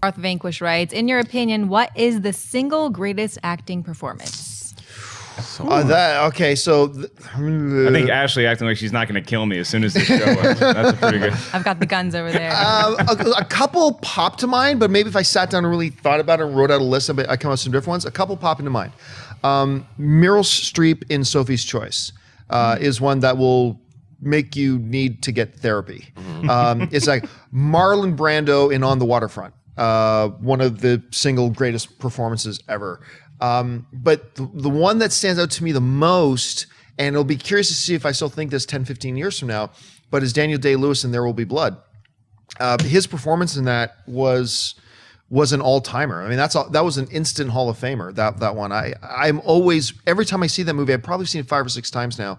Darth Vanquish writes, in your opinion, what is the single greatest acting performance? So I think Ashley acting like she's not going to kill me as soon as this show ends. That's a pretty good. I've got the guns over there. a couple pop to mind, but maybe if I sat down and really thought about it and wrote out a list, I come up with some different ones. A couple pop into mind. Meryl Streep in Sophie's Choice is one that will make you need to get therapy. It's like Marlon Brando in On the Waterfront. One of the single greatest performances ever. But the one that stands out to me the most, and it'll be curious to see if I still think this 10, 15 years from now, but is Daniel Day-Lewis in There Will Be Blood. His performance in that was an all-timer. I mean, that was an instant Hall of Famer, that one. I'm always, every time I see that movie, I've probably seen it 5 or 6 times now,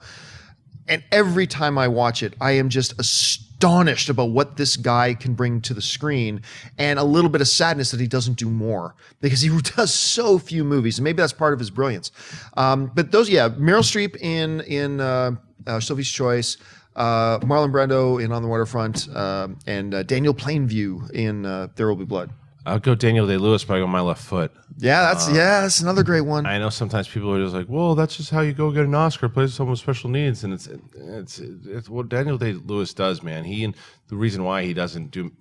and every time I watch it, I am just astonished about what this guy can bring to the screen, and a little bit of sadness that he doesn't do more because he does so few movies, and maybe that's part of his brilliance. But those, Meryl Streep in Sophie's Choice, Marlon Brando in On the Waterfront, and Daniel Plainview in There Will Be Blood. I'll go Daniel Day-Lewis, but I go My Left Foot. Yeah, that's another great one. I know sometimes people are just like, well, that's just how you go get an Oscar, play someone with special needs, and it's what Daniel Day-Lewis does, man. And the reason why he doesn't do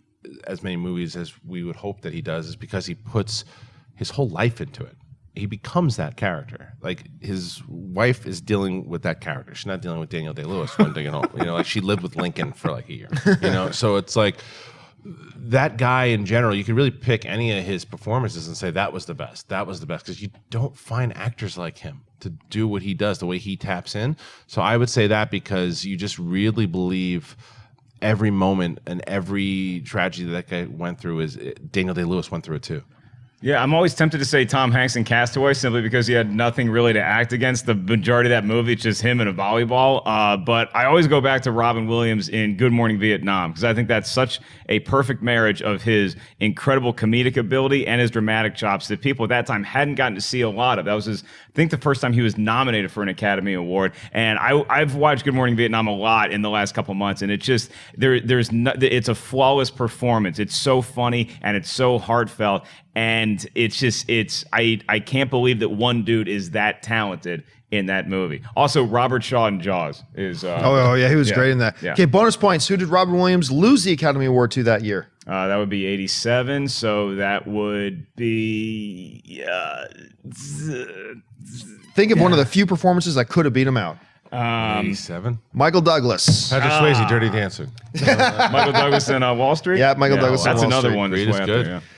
as many movies as we would hope that he does is because he puts his whole life into it. He becomes that character. Like his wife is dealing with that character. She's not dealing with Daniel Day-Lewis one day at home. Like she lived with Lincoln for like a year. So it's like. That guy in general, you can really pick any of his performances and say that was the best. That was the best because you don't find actors like him to do what he does, the way he taps in. So I would say that because you just really believe every moment and every tragedy that guy went through Daniel Day-Lewis went through it too. Yeah, I'm always tempted to say Tom Hanks in Castaway simply because he had nothing really to act against. The majority of that movie, it's just him and a volleyball. But I always go back to Robin Williams in Good Morning Vietnam because I think that's such a perfect marriage of his incredible comedic ability and his dramatic chops that people at that time hadn't gotten to see a lot of. That was I think the first time he was nominated for an Academy Award. And I've watched Good Morning Vietnam a lot in the last couple months, and it's just it's a flawless performance. It's so funny and it's so heartfelt. And I can't believe that one dude is that talented in that movie. Also, Robert Shaw in Jaws is. He was great in that. Yeah. Okay, bonus points. Who did Robin Williams lose the Academy Award to that year? That would be 87. So that would be. Think of one of the few performances that could have beat him out. 87. Michael Douglas. Patrick Swayze, Dirty Dancing. Michael Douglas in Wall Street. Yeah, Michael Douglas. That's in Wall another Street. one. That's way good. There, yeah.